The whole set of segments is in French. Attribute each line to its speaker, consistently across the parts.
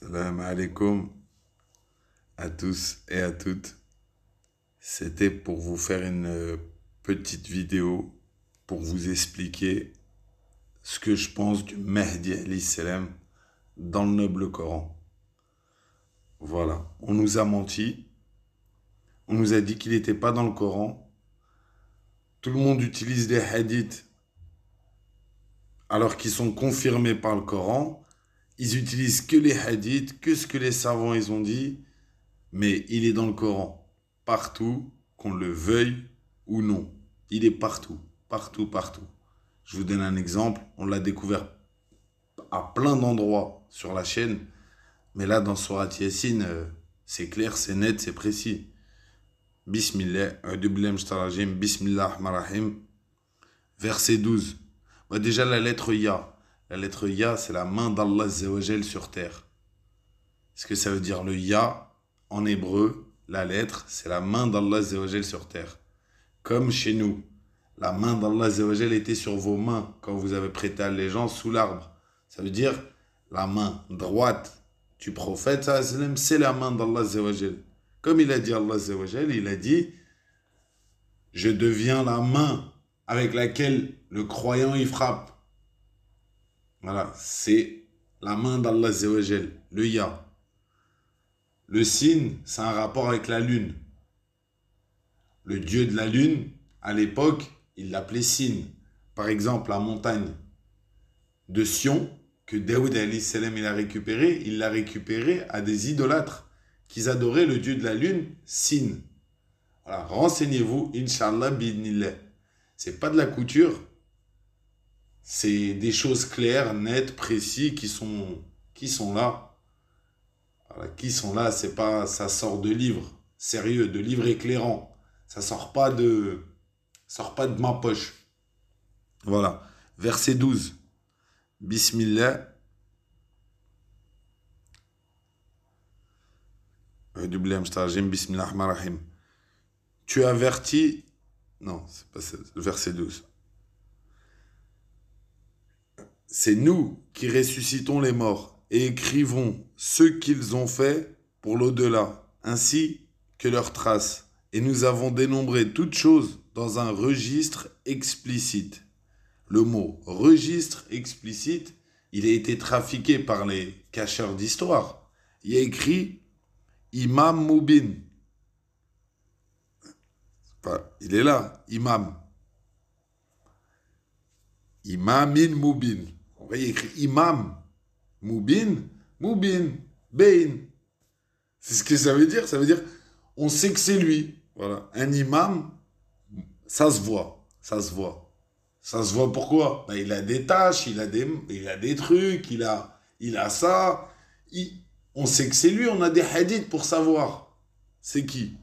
Speaker 1: Salam alaikum à tous et à toutes. C'était pour vous faire une petite vidéo pour vous expliquer ce que je pense du Mahdi alayhi salam dans le noble Coran. Voilà, on nous a menti, on nous a dit qu'il n'était pas dans le Coran. Tout le monde utilise des hadiths alors qu'ils sont confirmés par le Coran. Ils utilisent que les hadiths, que ce que les savants ils ont dit, mais il est dans le Coran. Partout, qu'on le veuille ou non. Il est partout, partout, partout. Je vous donne un exemple, on l'a découvert à plein d'endroits sur la chaîne, mais là dans Surat Yassine, c'est clair, c'est net, c'est précis. Bismillah, Bismillah ar-Rahman ar-Rahim, verset 12. Bah, déjà la lettre Ya. La lettre Ya, c'est la main d'Allah Azza wa Jal sur terre. Ce que ça veut dire le Ya, en hébreu, la lettre, c'est la main d'Allah Azza wa Jal sur terre. Comme chez nous, la main d'Allah Azza wa Jal était sur vos mains quand vous avez prêté allégeance sous l'arbre. Ça veut dire la main droite du prophète, c'est la main d'Allah Azza wa Jal. Comme il a dit Allah Azza wa Jal, il a dit « Je deviens la main avec laquelle le croyant y frappe. » Voilà, c'est la main d'Allah Azza wa Jal, le Ya. Le Sin, c'est un rapport avec la lune. Le dieu de la lune, à l'époque, il l'appelait Sin. Par exemple, la montagne de Sion, que Daoud alayhi salam il a récupéré, il l'a récupéré à des idolâtres qui adoraient le dieu de la lune, Sin. Voilà, renseignez-vous, Inch'Allah, bidnillah. C'est pas de la couture, c'est des choses claires, nettes, précises qui sont là. Voilà, qui sont là, c'est pas, ça sort de livres sérieux, de livres éclairants. Ça sort pas de ma poche. Voilà. Verset 12. Bismillah. Bismillah ar-Rahim. Tu avertis. Non, c'est pas ça, le verset 12. C'est nous qui ressuscitons les morts et écrivons ce qu'ils ont fait pour l'au-delà, ainsi que leurs traces. Et nous avons dénombré toutes choses dans un registre explicite. Le mot registre explicite, il a été trafiqué par les cacheurs d'histoire. Il y a écrit Imam Moubin. Enfin, il est là, Imam. Imamin Moubin. On va y écrire Imam Moubin, Moubin, Bein. C'est ce que ça veut dire. Ça veut dire, on sait que c'est lui. Voilà. Un imam, ça se voit. Ça se voit. Ça se voit pourquoi? Ben, il a des tâches, il a des trucs, il a ça. On sait que c'est lui, on a des hadiths pour savoir. C'est qui?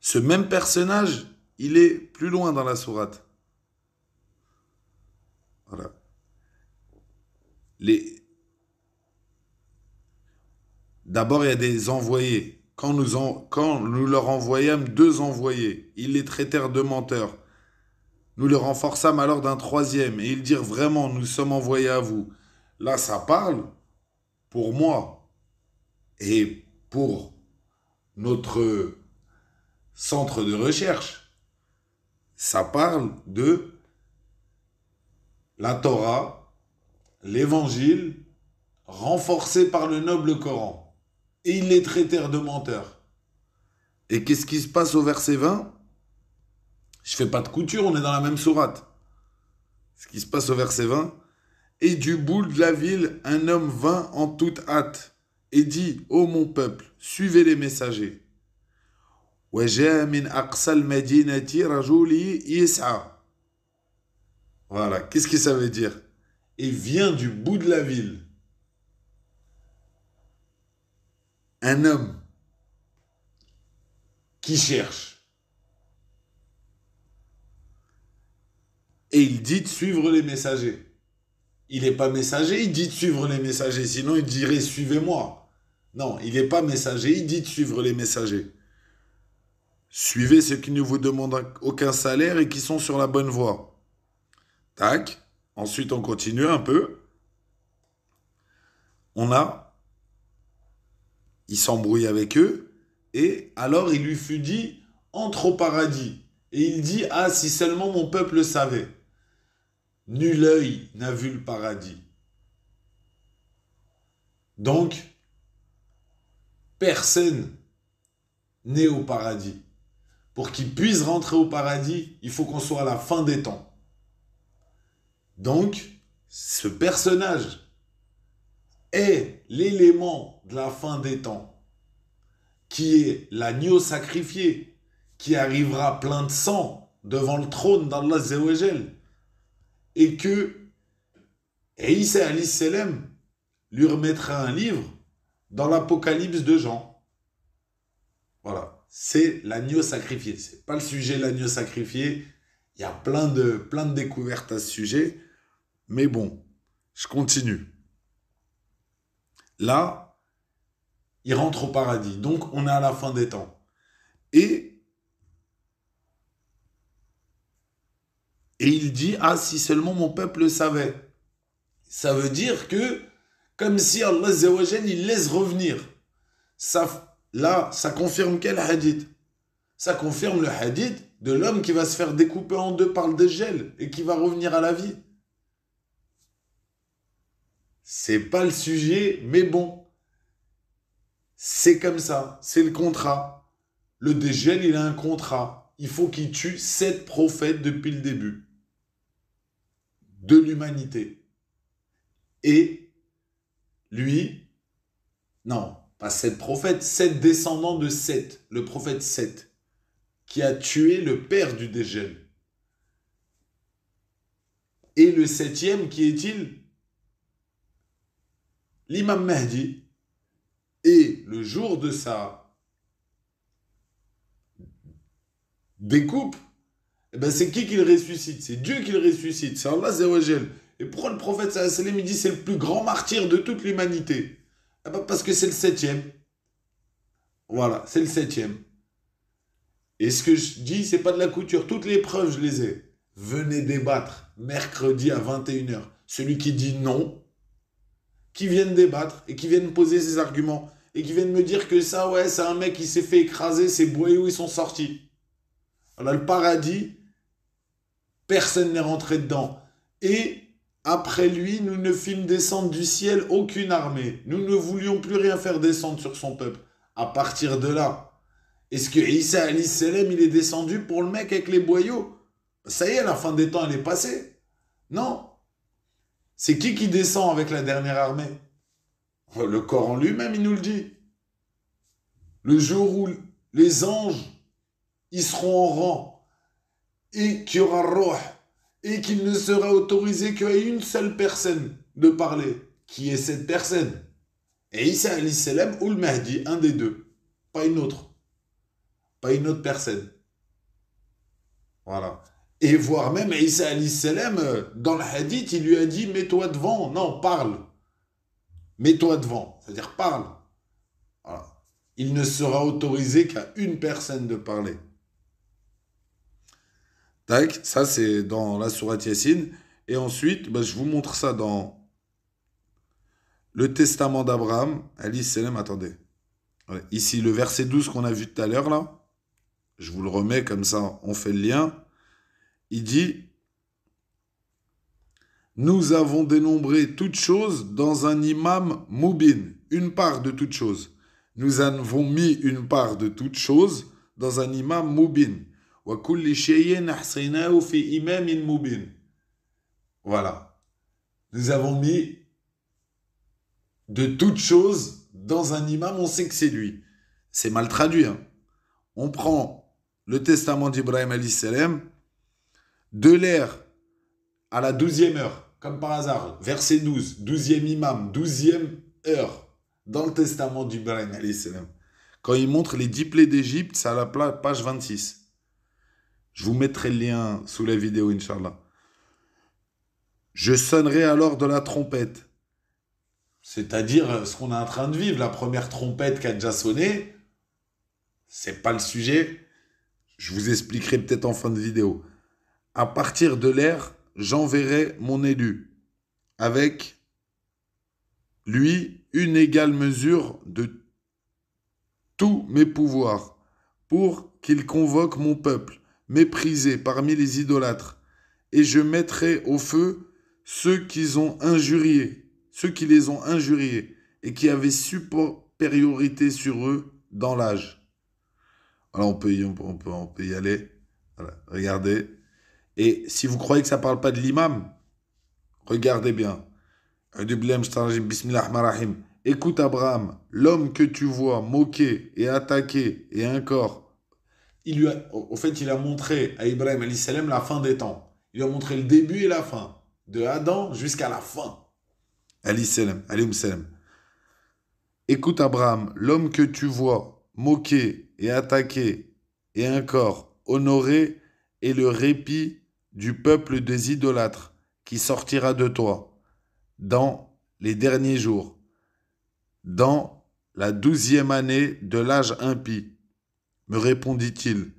Speaker 1: Ce même personnage, il est plus loin dans la sourate. Voilà. D'abord, il y a des envoyés. Quand nous leur envoyâmes 2 envoyés, ils les traitèrent de menteurs. Nous les renforçâmes alors d'un 3e, et ils dirent vraiment, nous sommes envoyés à vous. Là, ça parle pour moi et pour notre centre de recherche. Ça parle de la Torah, l'évangile, renforcé par le noble Coran. Et ils les traitèrent de menteurs. Et qu'est-ce qui se passe au verset 20? Je fais pas de couture, on est dans la même sourate. Ce qui se passe au verset 20. Et du bout de la ville, un homme vint en toute hâte et dit, ô mon peuple, suivez les messagers. Voilà, qu'est-ce que ça veut dire? Et vient du bout de la ville un homme qui cherche. Et il dit de suivre les messagers. Il n'est pas messager, il dit de suivre les messagers. Sinon, il dirait suivez-moi. Non, il n'est pas messager, il dit de suivre les messagers. Suivez ceux qui ne vous demandent aucun salaire et qui sont sur la bonne voie. Tac. Ensuite, on continue un peu. il s'embrouille avec eux, et alors il lui fut dit, entre au paradis. Et il dit, ah, si seulement mon peuple le savait. Nul œil n'a vu le paradis. Donc, personne n'est au paradis. Pour qu'il puisse rentrer au paradis, il faut qu'on soit à la fin des temps. Donc, ce personnage est l'élément de la fin des temps, qui est l'agneau sacrifié, qui arrivera plein de sang devant le trône d'Allah Azzawajal, et que Isa alayhi salam lui remettra un livre dans l'Apocalypse de Jean. Voilà. C'est l'agneau sacrifié. C'est pas le sujet de l'agneau sacrifié. Il y a plein de découvertes à ce sujet. Mais bon, je continue. Là, il rentre au paradis. Donc, on est à la fin des temps. Et il dit, ah, si seulement mon peuple le savait. Ça veut dire que, comme si Allah Azzawajal, il laisse revenir. Là, ça confirme quel hadith? Ça confirme le hadith de l'homme qui va se faire découper en deux par le Dajjal et qui va revenir à la vie. C'est pas le sujet, mais bon. C'est comme ça, c'est le contrat. Le Dajjal, il a un contrat. Il faut qu'il tue 7 prophètes depuis le début de l'humanité. Et lui, non, pas 7 prophètes, 7 descendants de Seth, le prophète Seth, qui a tué le père du Dajjal. Et le 7e, qui est-il? L'imam Mahdi. Et le jour de sa découpe, eh ben c'est qui le ressuscite? C'est Dieu qui le ressuscite, c'est Allah Azzawajal. Et pourquoi le prophète sallallahu alayhi wa sallam, il dit c'est le plus grand martyr de toute l'humanité? Eh ben parce que c'est le 7e. Voilà, c'est le 7e. Et ce que je dis, c'est pas de la couture. Toutes les preuves, je les ai. Venez débattre mercredi à 21h. Celui qui dit non, qui vienne débattre et qui vienne poser ses arguments et qui vienne me dire que ça, ouais, c'est un mec qui s'est fait écraser, ses boyaux, ils sont sortis. Alors le paradis, personne n'est rentré dedans. Et après lui, nous ne fîmes descendre du ciel aucune armée. Nous ne voulions plus rien faire descendre sur son peuple. À partir de là, est-ce que Isa alayhi salam, il est descendu pour le mec avec les boyaux? Ça y est, la fin des temps, elle est passée. Non. C'est qui descend avec la dernière armée? Le Coran lui-même, il nous le dit. Le jour où les anges, ils seront en rang, et qu'il y aura roh, et qu'il ne sera autorisé qu'à une seule personne de parler, qui est cette personne. Et Isa alayhi salam ou le Mahdi, un des deux, pas une autre. Pas une autre personne. Voilà. Et voire même Isa alayhi salam, dans le hadith, il lui a dit, mets-toi devant. Non, parle. Mets-toi devant. C'est-à-dire parle. Voilà. Il ne sera autorisé qu'à une personne de parler. Tac, ça c'est dans la sourate Yassine. Et ensuite, je vous montre ça dans le testament d'Abraham. Alayhi salam, attendez. Ouais, ici, le verset 12 qu'on a vu tout à l'heure, là. Je vous le remets, comme ça, on fait le lien. Il dit, nous avons dénombré toutes choses dans un imam moubin, une part de toutes choses. Nous avons mis une part de toutes choses dans un imam moubin. Wa kulli shay'in ahsaynahu fi imamin moubin. Voilà. Nous avons mis de toutes choses dans un imam, on sait que c'est lui. C'est mal traduit. Hein. On prend le testament d'Ibrahim alayhi salam, de l'ère à la 12e heure, comme par hasard, verset 12, 12e imam, 12e heure, dans le testament d'Ibrahim alayhi salam. Quand il montre les 10 plaies d'Égypte, c'est à la page 26. Je vous mettrai le lien sous la vidéo, Inch'Allah. Je sonnerai alors de la trompette. C'est-à-dire ce qu'on est en train de vivre, la première trompette qui a déjà sonné. C'est pas le sujet. Je vous expliquerai peut-être en fin de vidéo. À partir de l'ère, j'enverrai mon élu avec lui une égale mesure de tous mes pouvoirs, pour qu'il convoque mon peuple, méprisé parmi les idolâtres, et je mettrai au feu ceux qui ont injurié, ceux qui les ont injuriés, et qui avaient supériorité sur eux dans l'âge. Alors on peut y aller. Voilà, regardez. Et si vous croyez que ça ne parle pas de l'imam, regardez bien. Bismillahirrahmanirrahim. Écoute Abraham, l'homme que tu vois moquer et attaquer et encore, au fait, il a montré à Ibrahim alayhi salam la fin des temps. Il a montré le début et la fin, de Adam jusqu'à la fin. Alayhi salam, alayhi salam. Écoute Abraham, l'homme que tu vois moquer et attaquer et encore honorer est le répit du peuple des idolâtres qui sortira de toi dans les derniers jours, dans la 12e année de l'âge impie, me répondit-il.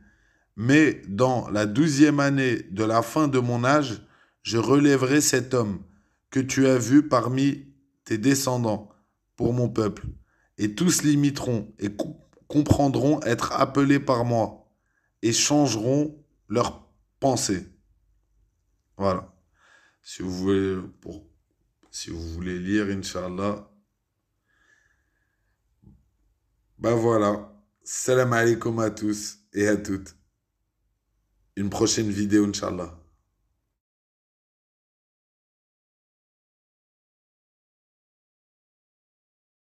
Speaker 1: Mais dans la 12e année de la fin de mon âge, je relèverai cet homme que tu as vu parmi tes descendants pour mon peuple. Et tous l'imiteront et comprendront être appelés par moi et changeront leurs pensées. Voilà. Si vous voulez, si vous voulez lire, Inch'Allah, ben voilà. Salam alaikum à tous et à toutes. Une prochaine vidéo, Inch'Allah.